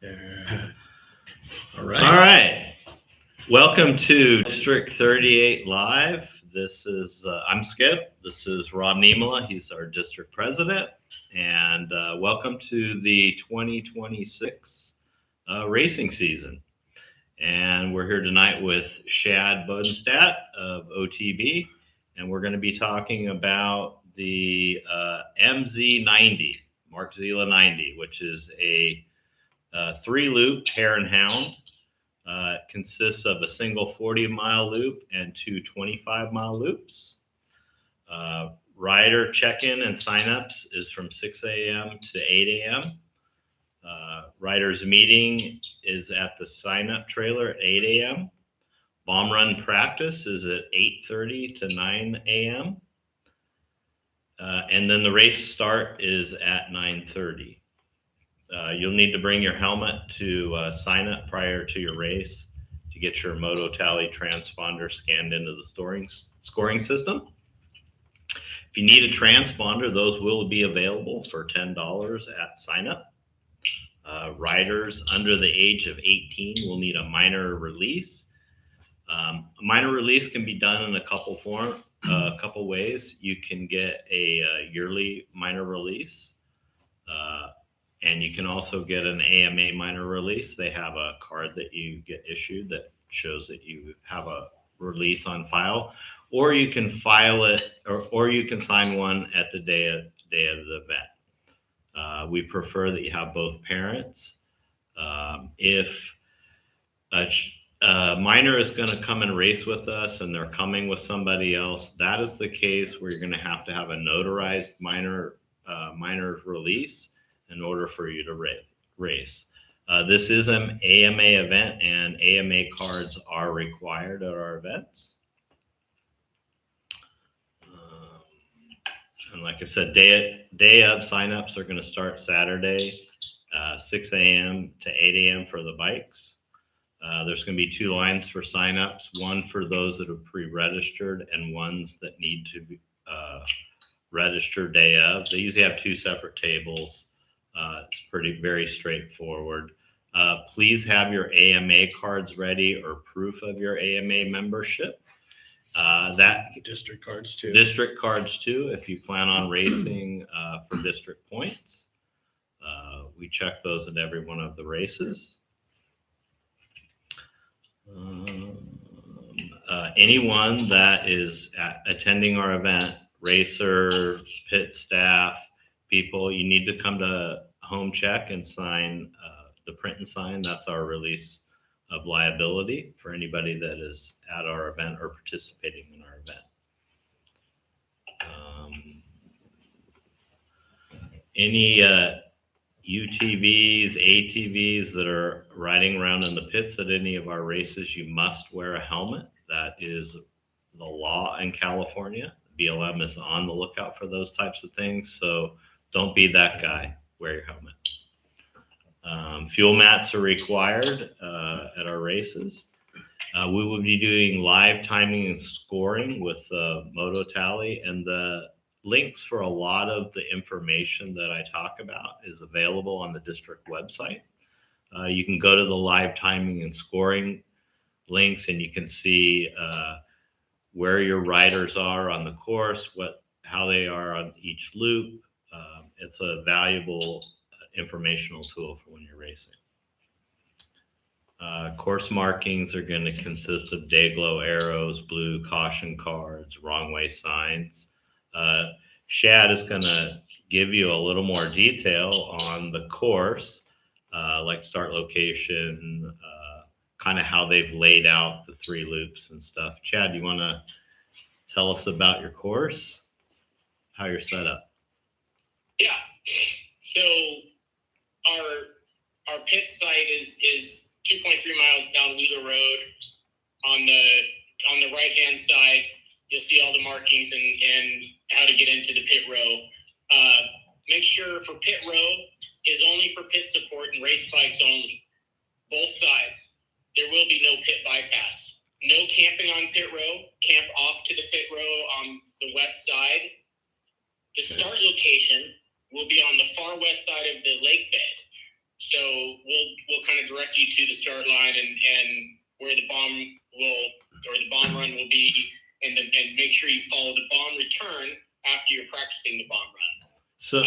Yeah. All All right. right. Welcome to District 38 Live. This is, I'm Skip. This is Rob Niemela. He's our district president. And welcome to the 2026 racing season. And we're here tonight with Shad Bodenstadt of OTB. And we're going to be talking about the MZ90, Mark Zila 90, which is a three loop Hare and Hound. It consists of a single 40-mile loop and two 25-mile loops. Rider check-in and sign-ups is from 6 a.m. to 8 a.m. Riders meeting is at the sign-up trailer at 8 a.m. Bomb run practice is at 8:30 to 9 a.m. And then the race start is at 9:30. You'll need to bring your helmet to sign up prior to your race to get your Moto Tally transponder scanned into the scoring system. If you need a transponder, those will be available for $10 at sign up. Riders under the age of 18 will need a minor release. A minor release can be done in a couple ways. You can get a yearly minor release. And you can also get an AMA minor release. They have a card that you get issued that shows that you have a release on file, or you can file it, or you can sign one at the day of the event. We prefer that you have both parents. If a minor is going to come and race with us and they're coming with somebody else, that is the case where you're going to have a notarized minor release in order for you to race. This is an AMA event, and AMA cards are required at our events. And like I said, day of signups are going to start Saturday, 6 a.m. to 8 a.m. for the bikes. There's going to be two lines for signups, one for those that are pre-registered and ones that need to be register day of. They usually have two separate tables. It's very straightforward. Please have your AMA cards ready or proof of your AMA membership. That District cards too. District cards too, if you plan on racing for district points. We check those at every one of the races. Anyone that is attending our event, racer, pit staff, people, you need to come to home check and sign the print and sign. That's our release of liability for anybody that is at our event or participating in our event. Any UTVs, ATVs that are riding around in the pits at any of our races, you must wear a helmet. That is the law in California. BLM is on the lookout for those types of things, so don't be that guy. Wear your helmet. Fuel mats are required at our races. We will be doing live timing and scoring with Moto Tally, and the links for a lot of the information that I talk about is available on the district website. You can go to the live timing and scoring links, and you can see where your riders are on the course, how they are on each loop. It's a valuable informational tool for when you're racing. Course markings are going to consist of day glow arrows, blue caution cards, wrong way signs. Shad is going to give you a little more detail on the course, like start location, kind of how they've laid out the three loops and stuff. Chad, you want to tell us about your course, how you're set up? Yeah. So our pit site is 2.3 miles down Wheeler Road. On the right hand side, you'll see all the markings and how to get into the pit row. Make sure for pit row is only for pit support and race bikes only. Both sides. There will be no pit bypass. No camping on pit row. Camp off to the pit row on the west side. The start location will be on the far west side of the lake bed. So we'll kind of direct you to the start line and where the bomb run will be, and make sure you follow the bomb return after you're practicing the bomb run. So,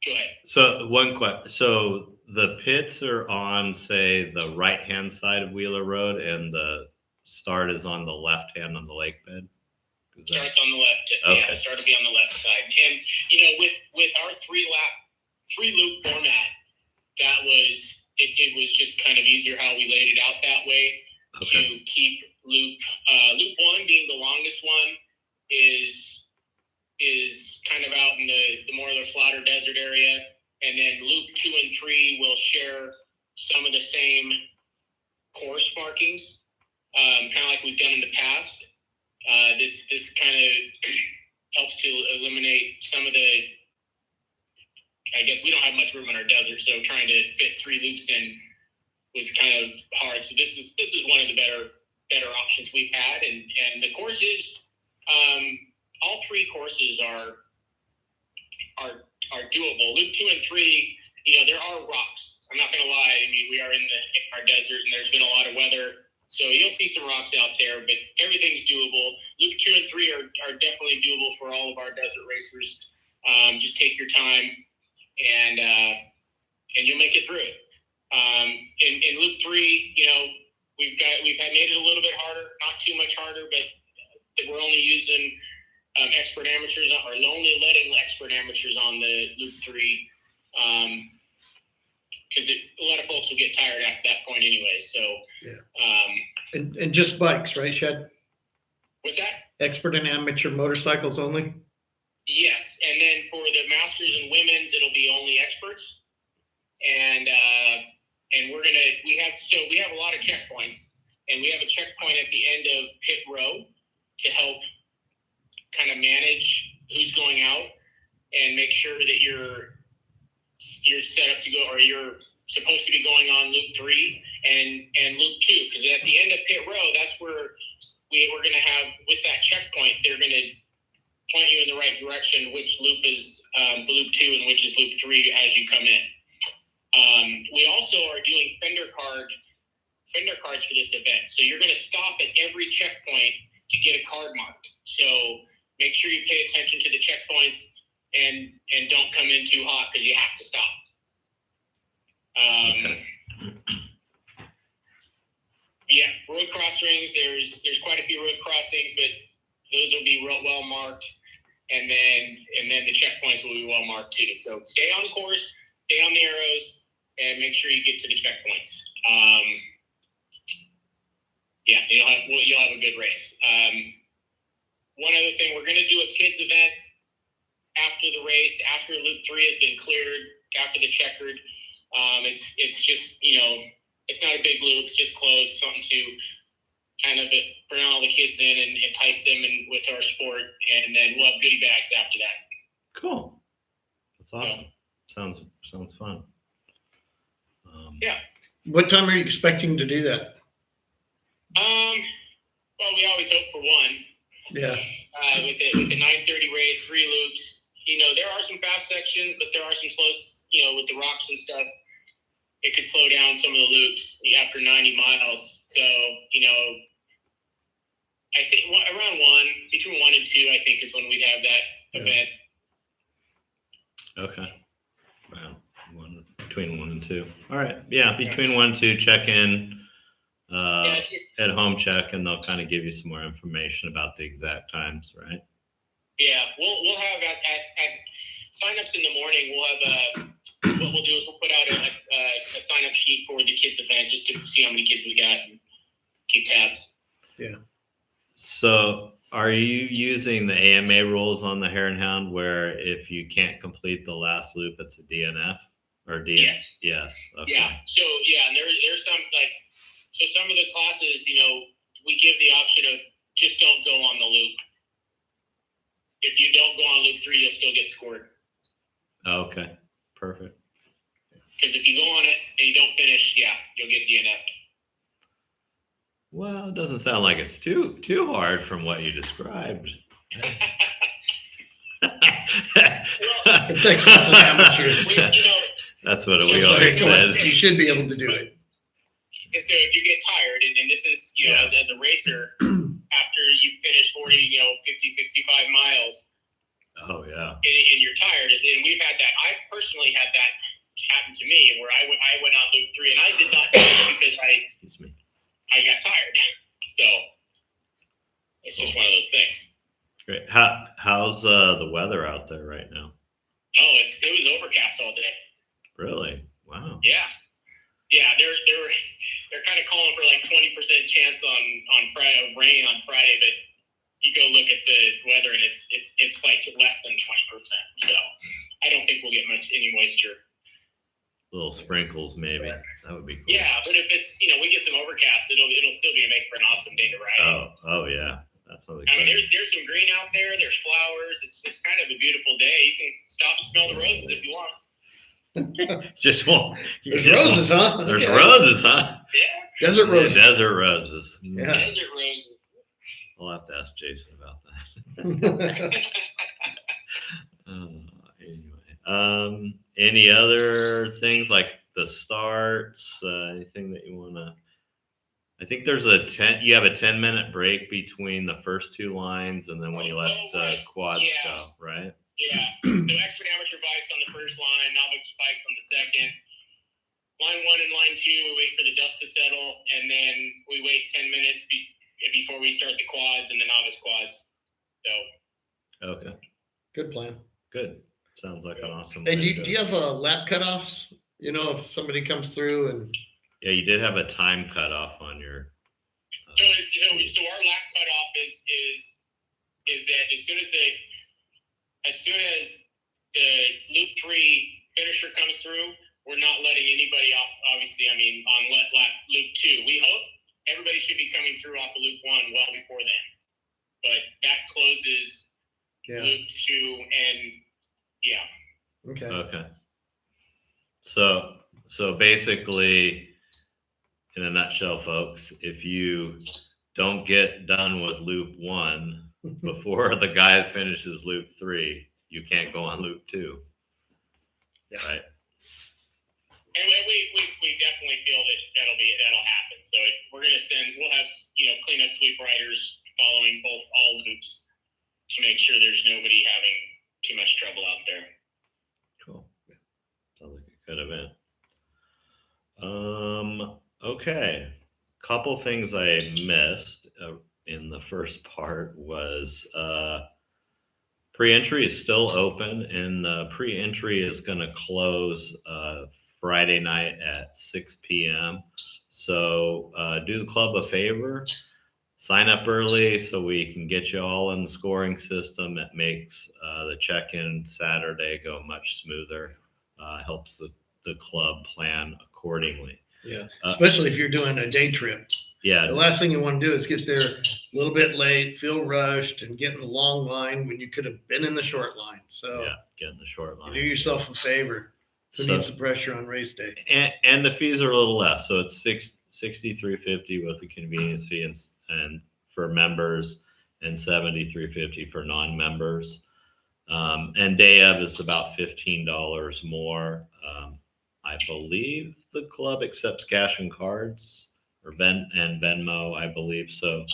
go ahead. So one question. So the pits are on, say, the right-hand side of Wheeler Road, and the start is on the left hand on the lake bed. Starts on the left. Okay. Yeah, start to be on the left side. And with our three loop format, it was just kind of easier how we laid it out that way. Okay. To keep loop 1 being the longest one is kind of out in the more of the flatter desert area, and then loop 2 and 3 will share some of the same course markings, kind of like we've done in the past. This kind of helps to eliminate some of the. I guess we don't have much room in our desert, so trying to fit 3 loops in was kind of hard. So this is one of the better options we've had, and the courses, all 3 courses are doable. Loop 2 and 3, there are rocks. I'm not gonna lie. I mean, we are in our desert, and there's been a lot of weather, so you'll see some rocks out there, but everything's doable. Loop 2 and 3 are definitely doable for all of our desert racers. Just take your time, and you'll make it through it. In loop 3, we've made it a little bit harder, not too much harder, but we're only using expert amateurs, or only letting expert amateurs on the loop 3, because a lot of folks will get tired after that point anyway. So yeah. And just bikes, right, Shad? What's that? Expert and amateur motorcycles only? Yes, and then for the masters and women's, it'll be only experts, and we have a lot of checkpoints, and we have a checkpoint at the end of pit row to help kind of manage who's going out and make sure that you're set up to go, or you're supposed to be going on loop 3 and loop 2, because at the end of pit row, that's where we're going to have, with that checkpoint, they're going to point you in the right direction, which loop is loop 2 and which is loop 3 as you come in. We also are doing fender cards for this event. So you're going to stop at every checkpoint to get a card marked. So make sure you pay attention to the checkpoints and don't come in too hot, because you have to stop. Okay. Yeah, road cross rings. There's quite a few road crossings, but those will be well marked, and then the checkpoints will be well marked too. So stay on course, stay on the arrows, and make sure you get to the checkpoints. Yeah, you'll have a good race. One other thing, we're going to do a kids event after the race, after loop 3 has been cleared, after the checkered. It's just, it's not a big loop, it's just closed, something to kind of bring all the kids in and entice them with our sport, and then we'll have goodie bags after that. Cool. That's awesome. Sounds fun. Yeah. What time are you expecting to do that? Well, we always hope for 1. Yeah. With the 9:30 race, 3 loops. There are some fast sections, but there are some slow. With the rocks and stuff, it could slow down some of the loops after 90 miles. So, I think around 1, between 1 and 2, I think is when we'd have that event. Okay. Wow. Between 1 and 2. All right. Yeah, between 1 and 2, check in at home check, and they'll kind of give you some more information about the exact times, right? Yeah, we'll have at sign-ups in the morning. We'll have what we'll do is we'll put out a sign-up sheet for the kids event, just to see how many kids we got and keep tabs. Yeah. So are you using the AMA rules on the Hare and Hound, where if you can't complete the last loop, it's a DNF or DNF? Yes. Yes. Okay. Yeah. So and there's some some of the classes, we give the option of just don't go on the loop. If you don't go on loop 3, you'll still get scored. Okay. Perfect. Because if you go on it and you don't finish, you'll get DNF'd. Well, it doesn't sound like it's too hard from what you described. It's expensive amateurs. That's what we Yeah, always Come on, said. you should be able to do it. So if you get tired, and this is, as a racer, after you finish 40, 50, 65 miles, Oh yeah. and you're tired, and we've had that. I personally had that happen to me, where I went on loop 3, and I did not do it because Excuse me. I got tired. So it's just one of those things. Great. How's the weather out there right now? Oh, it was overcast all day. Really? Wow. Yeah. They're kind of calling for like 20% chance on Friday, rain on Friday, but you go look at the weather and it's like less than 20%. So I don't think we'll get any moisture. Little sprinkles, maybe. That would be cool. Yeah, but if it's we get some overcast, it'll still be make for an awesome day to ride. Oh yeah. That's what I mean, there's some green out there. There's flowers. It's kind of a beautiful day. You can stop and smell the roses if you want. Just won't. There's roses, huh? There's Okay. roses, huh? Yeah. Desert roses. Desert roses. Yeah. Desert roses. I'll have to ask Jason about that. Anyway, any other things like the starts? Anything that you want to? I think there's you have a 10-minute break between the first two lines, and then when you let quads go, right? Yeah. So expert amateur bikes on the first line, novice bikes on the second. Line 1 and line 2, we wait for the dust to settle, and then we wait 10 minutes before we start the quads and the novice quads. So. Okay. Good plan. Good. Sounds like an awesome. Hey, do you have lap cutoffs? If somebody comes through and. Yeah, you did have a time cutoff on your. So our lap cutoff is that as soon as the loop 3 finisher comes through, we're not letting anybody off. Obviously, on lap loop 2, we hope everybody should be coming through off of loop 1 well before then. But that closes loop 2, and yeah. Okay. Okay. So basically, in a nutshell, folks, if you don't get done with loop 1 before the guy finishes loop 3, you can't go on loop 2. Yeah. Right. And we definitely feel that'll happen. So we'll have cleanup sweep riders following all loops to make sure there's nobody having too much trouble out there. Cool. Sounds like a good event. Okay. Couple things I missed in the first part was pre-entry is still open, and pre-entry is going to close Friday night at 6 p.m. So do the club a favor, sign up early so we can get you all in the scoring system. It makes the check-in Saturday go much smoother, helps the club plan accordingly. Yeah, especially if you're doing a day trip. Yeah. The last thing you want to do is get there a little bit late, feel rushed, and get in the long line when you could have been in the short line. So yeah, get in the short line. Do yourself a favor. Who needs the pressure on race day? And the fees are a little less, so it's $63.50 with the convenience fee, and for members, and $73.50 for non-members. And day of is about $15 more. I believe the club accepts cash and cards, or Venmo, I believe. So,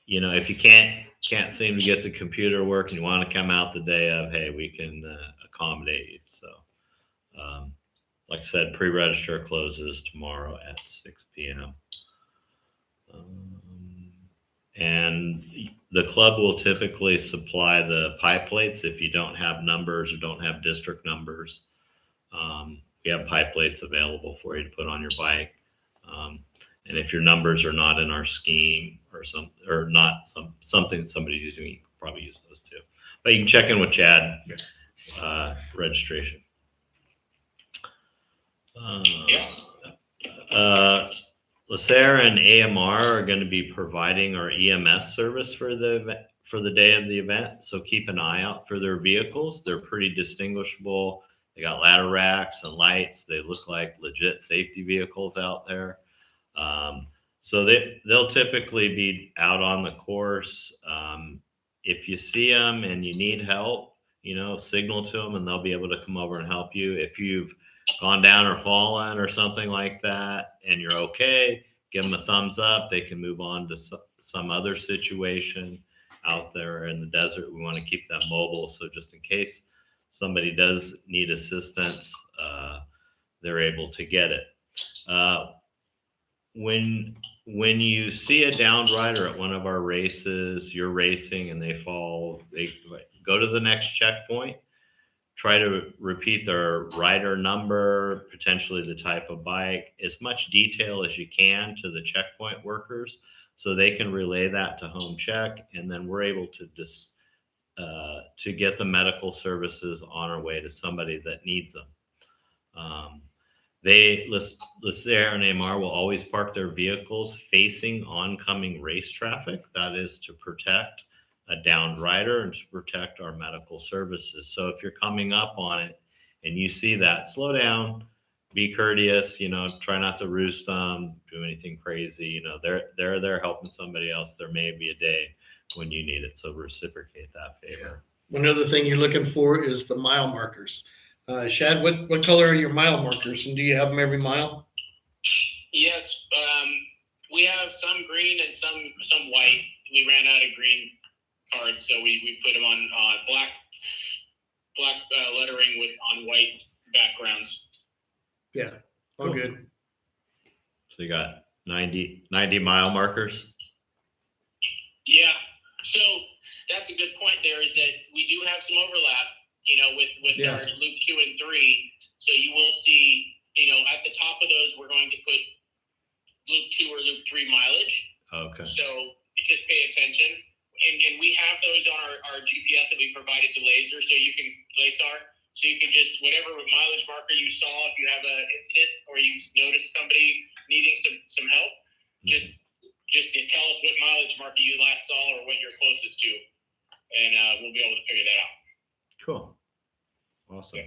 if you can't seem to get the computer work and you want to come out the day of, hey, we can accommodate you. So, like I said, pre-register closes tomorrow at 6 p.m. And the club will typically supply the pie plates if you don't have numbers or don't have district numbers. We have pie plates available for you to put on your bike. And if your numbers are not in our scheme or something that somebody's using, you can probably use those too. But you can check in with Shad, registration. Lacer and AMR are going to be providing our EMS service for the day of the event. So keep an eye out for their vehicles. They're pretty distinguishable. They got ladder racks and lights. They look like legit safety vehicles out there. So they'll typically be out on the course. if you see them and you need help, signal to them and they'll be able to come over and help you. If you've gone down or fallen or something like that and you're okay, give them a thumbs up. They can move on to some other situation out there in the desert. We want to keep them mobile. So just in case somebody does need assistance, they're able to get it. When you see a downed rider at one of our races, you're racing and they fall, they go to the next checkpoint, try to repeat their rider number, potentially the type of bike, as much detail as you can to the checkpoint workers so they can relay that to home check, and then we're able to get the medical services on our way to somebody that needs them. Hare and AMR will always park their vehicles facing oncoming race traffic. That is to protect a downed rider and to protect our medical services. So if you're coming up on it and you see that, slow down, be courteous, try not to roost them, do anything crazy. They're there helping somebody else. There may be a day when you need it. So reciprocate that favor. One other thing you're looking for is the mile markers. Shad, what color are your mile markers, and do you have them every mile? Yes, we have some green and some white. We ran out of green cards, so we put them on black lettering on white backgrounds. Yeah, all good. So you got 90 mile markers? Yeah, so that's a good point there, is that we do have some overlap, with our loop 2 and 3. So you will see, at the top of those, we're going to put loop 2 or loop 3 mileage. Okay. So just pay attention. And we have those on our GPS that we provided to Laser, so you can just, whatever mileage marker you saw, if you have an incident or you notice somebody needing some help, just tell us what mileage marker you last saw or what you're closest to, and we'll be able to figure that out. Cool. Awesome.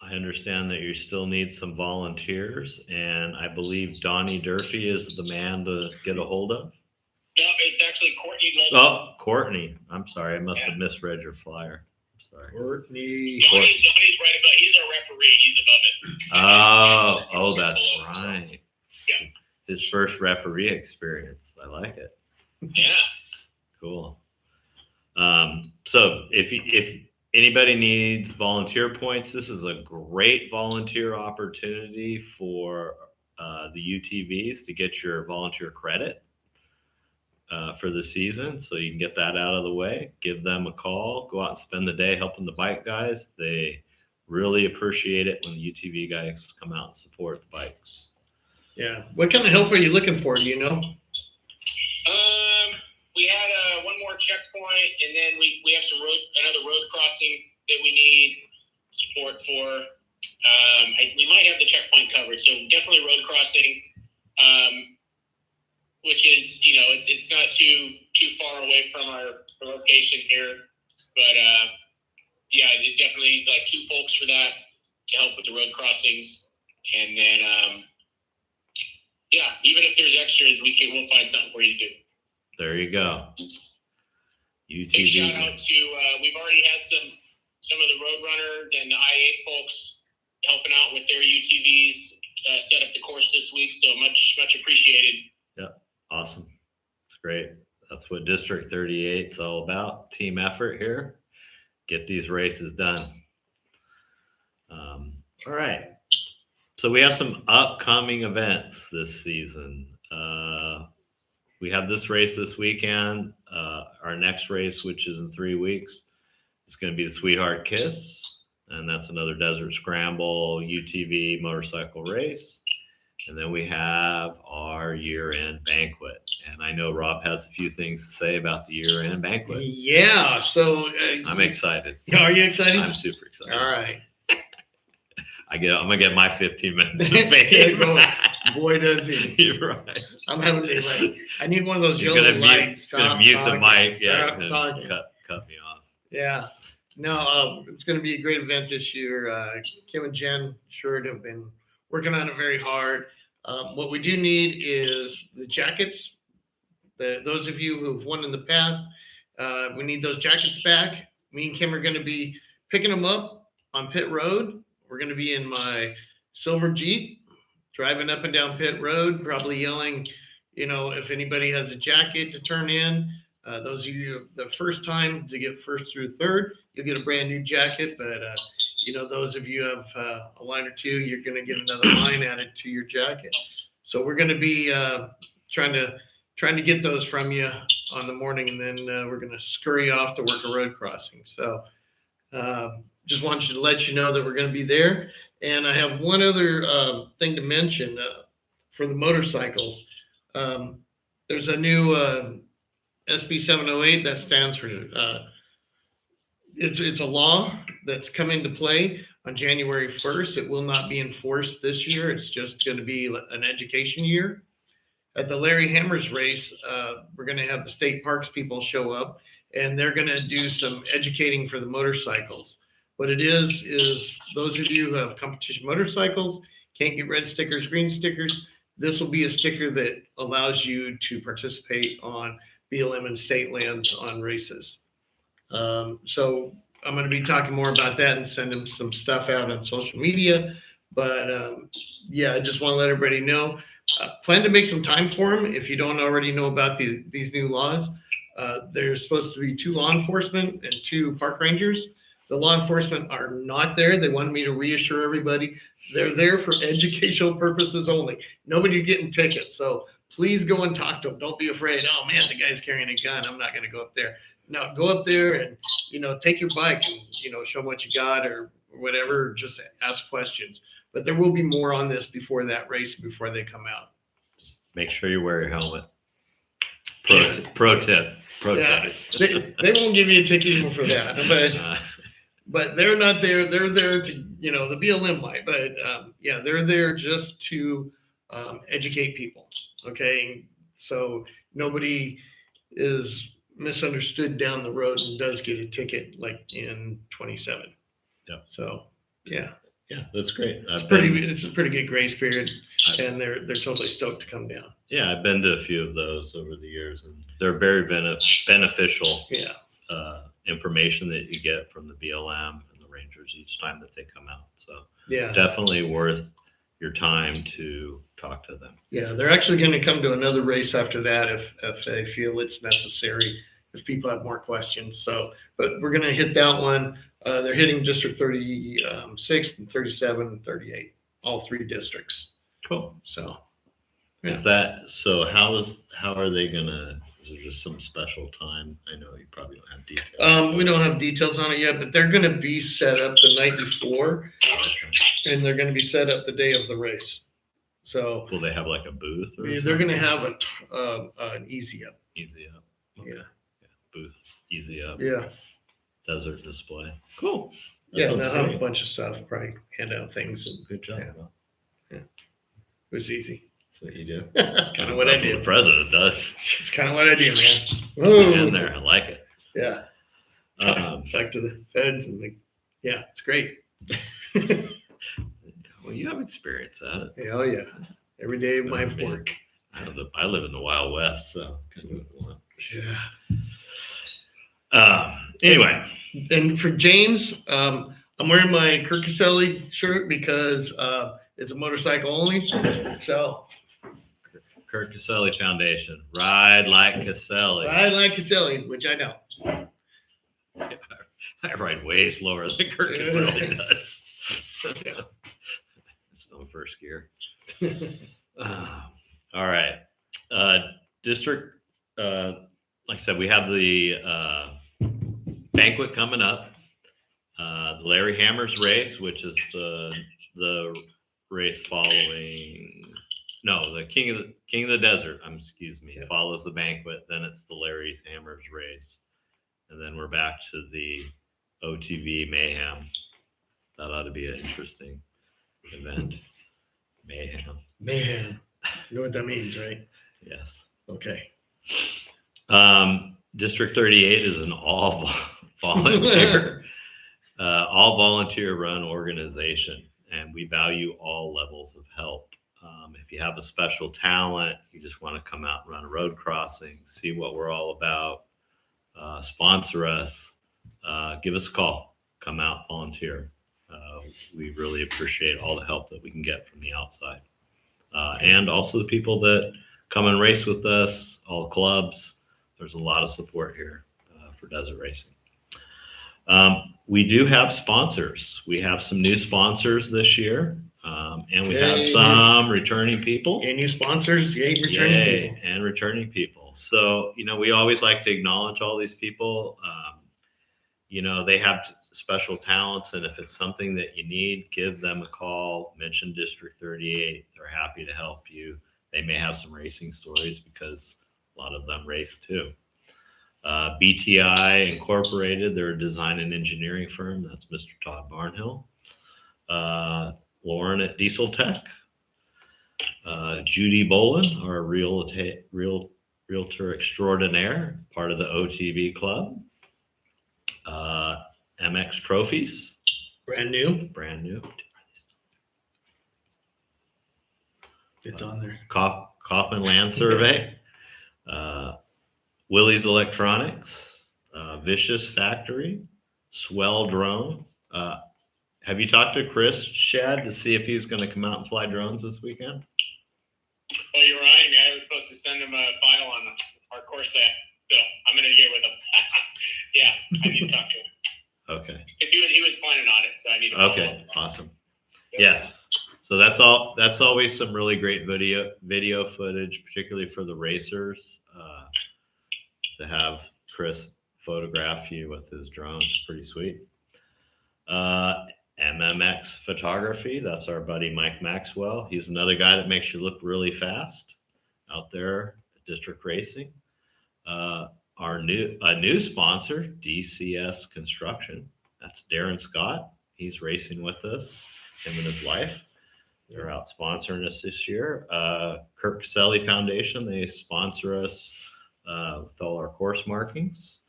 I understand that you still need some volunteers, and I believe Donnie Durfee is the man to get a hold of. No, it's actually Courtney. Oh, Courtney. I'm sorry. I must have misread your flyer. I'm sorry. Courtney. Donnie's right above. He's our referee. He's above it. Oh, that's right. Yeah. His first referee experience. I like it. Yeah. Cool. So if anybody needs volunteer points, this is a great volunteer opportunity for the UTVs to get your volunteer credit for the season. So you can get that out of the way, give them a call, go out and spend the day helping the bike guys. They really appreciate it when the UTV guys come out and support the bikes. Yeah. What kind of help are you looking for? Do you know? We had one more checkpoint, and then we have another road crossing that we need support for. We might have the checkpoint covered, so definitely road crossing, which is, it's not too far away from our location here, but yeah, it definitely is like 2 folks for that to help with the road crossings, and then yeah, even if there's extras, we'll find something for you to do. There you go. UTV. Big shout out to, we've already had some of the road runners and the I-8 folks helping out with their UTVs, set up the course this week. So much appreciated. Yeah. Awesome. It's great. That's what District 38 is all about. Team effort here. Get these races done. All right. So we have some upcoming events this season. We have this race this weekend. Our next race, which is in 3 weeks, is going to be the Sweetheart Kiss. And that's another desert scramble UTV motorcycle race. And then we have our year-end banquet. And I know Rob has a few things to say about the year-end banquet. Yeah. So I'm excited. Are you excited? I'm super excited. All right. I'm going to get my 15 minutes of fame. Boy, does he. You're right. I'm having to, like, I need one of those He's yellow going to lights. mute the mic. Yeah, Stop talking. cut me off. Yeah. No, it's going to be a great event this year. Kim and Jen Shad have been working on it very hard. What we do need is the jackets Those of you who've won in the past, we need those jackets back. Me and Kim are going to be picking them up on pit road. We're going to be in my silver Jeep, driving up and down pit road, probably yelling, if anybody has a jacket to turn in. Those of you the first time to get first through third, you'll get a brand new jacket. But those of you have a line or two, you're going to get another line added to your jacket. So we're going to be trying to get those from you on the morning, and then we're going to scurry off to work a road crossing. So just wanted to let you know that we're going to be there. And I have one other thing to mention for the motorcycles. There's a new SB 708 that stands for it's a law that's come into play on January 1st. It will not be enforced this year. It's just going to be an education year. At the Larry Hammers race, we're going to have the state parks people show up, and they're going to do some educating for the motorcycles. What it is those of you who have competition motorcycles, can't get red stickers, green stickers, this will be a sticker that allows you to participate on BLM and state lands on races. So I'm going to be talking more about that and send them some stuff out on social media. But I just want to let everybody know. Plan to make some time for them. If you don't already know about these new laws, there's supposed to be 2 law enforcement and 2 park rangers. The law enforcement are not there. They wanted me to reassure everybody. They're there for educational purposes only. Nobody's getting tickets. So please go and talk to them. Don't be afraid. Oh man, the guy's carrying a gun. I'm not going to go up there. No, go up there and, take your bike and, show them what you got or whatever. Just ask questions. But there will be more on this before that race, before they come out. Just make sure you wear your helmet. Pro tip. They won't give you a ticket even for that. But they're not there. They're there to, the BLM might. But, they're there just to educate people. Okay. So nobody is misunderstood down the road and does get a ticket like in 27. Yeah. So, yeah. Yeah, that's great. It's a pretty good grace period, and they're totally stoked to come down. Yeah, I've been to a few of those over the years, and they're very beneficial. Yeah. Information that you get from the BLM and the Rangers each time that they come out. So yeah, definitely worth your time to talk to them. Yeah, they're actually going to come to another race after that if they feel it's necessary, if people have more questions. So, but we're going to hit that one. They're hitting District 36 and 37 and 38, all 3 districts. Cool. So, yeah. How are they gonna? Is there just some special time? I know you probably don't have details. We don't have details on it yet, but they're going to be set up the night before, and they're going to be set up the day of the race. So, will they have like a booth? They're going to have an easy up. Easy up. Okay. Yeah. Booth. Easy up. Yeah. Desert display. Cool. They'll have a bunch of stuff. Probably hand out things. And, good job. Yeah. It was easy. That's what you do. Kind of what I do. What the president does. It's kind of what I do, man. In there, I like it. Yeah. Back to the feds and it's great. Well, you have experience at it. Oh yeah, every day of my work. I live in the Wild West, so yeah. Anyway, and for James, I'm wearing my Kirk Caselli shirt because it's a motorcycle only. So, Kirk Caselli Foundation, ride like Caselli. Ride like Caselli, which I know. I ride way slower than Kirk Caselli does. Yeah. Still in first gear. All right. District, like I said, we have the banquet coming up. The Larry Hammers race, which is the race following. No, the King of the Desert. Yeah. Follows the banquet. Then it's the Larry Hammers race, and then we're back to the OTV Mayhem. That ought to be an interesting event. Mayhem. You know what that means, right? Yes. Okay. District 38 is an all volunteer run organization, and we value all levels of help. If you have a special talent, you just want to come out and run a road crossing, see what we're all about, sponsor us, give us a call, come out, volunteer. We really appreciate all the help that we can get from the outside. And also the people that come and race with us, all clubs. There's a lot of support here for desert racing. We do have sponsors. We have some new sponsors this year, and we have some returning people. Yay, new sponsors, yay, returning people. And returning people. So, we always like to acknowledge all these people. They have special talents, and if it's something that you need, give them a call, mention District 38. They're happy to help you. They may have some racing stories because a lot of them race too. BTI Incorporated, they're a design and engineering firm. That's Mr. Todd Barnhill. Lauren at Diesel Tech. Judy Bolin, our realtor extraordinaire, part of the OTV club. MX Trophies. Brand new. It's on there. Kaufman Land Survey. Willie's Electronics. Vicious Factory. Swell Drone. Have you talked to Chris, Shad, to see if he's going to come out and fly drones this weekend? Oh, you reminded me. I was supposed to send him a file on our course that, so I'm going to get with him. Yeah, I need to talk to him. Okay. He was planning on it, so I need to follow Okay, up. awesome. Yes. So that's always some really great video footage, particularly for the racers, to have Chris photograph you with his drone. It's pretty sweet. MMX Photography, that's our buddy Mike Maxwell. He's another guy that makes you look really fast out there at District Racing. A new sponsor, DCS Construction. That's Darren Scott. He's racing with us, him and his wife. They're out sponsoring us this year. Kirk Caselli Foundation, they sponsor us with all our course markings.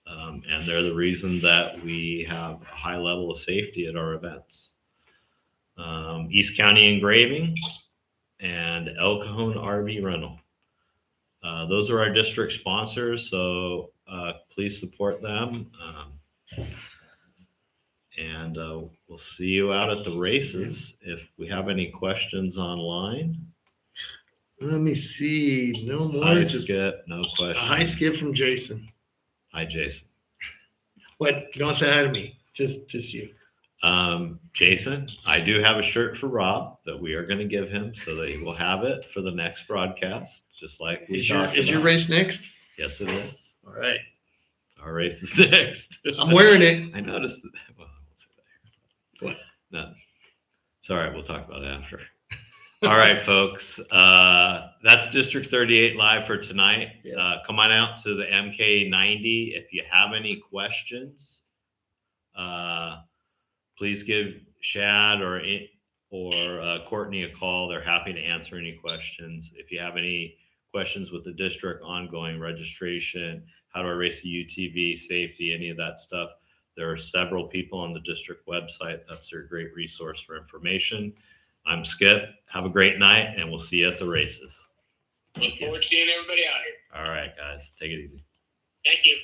And they're the reason that we have a high level of safety at our events. East County Engraving and El Cajon RV Rental. Those are our district sponsors, so please support them. And we'll see you out at the races. If we have any questions online. Let me see. No more. Hi, Just Skip. No a questions. hi, Skip from Jason. Hi, Jason. What? Don't say hi to me. Just you. Jason, I do have a shirt for Rob that we are going to give him so that he will have it for the next broadcast, just like we talked about. Is your race next? Yes, it is. All right. Our race is next. I'm wearing it. I noticed that. Well, I won't say that here. What? No. It's all right. We'll talk about it after. All right, folks. That's District 38 live for tonight. Yeah. Come on out to the MK90. If you have any questions, please give Shad or Courtney a call. They're happy to answer any questions. If you have any questions with the district, ongoing registration, how do I race a UTV, safety, any of that stuff, there are several people on the district website. That's their great resource for information. I'm Skip. Have a great night, and we'll see you at the races. Look forward to seeing everybody out here. All right, guys. Take it easy. Thank you.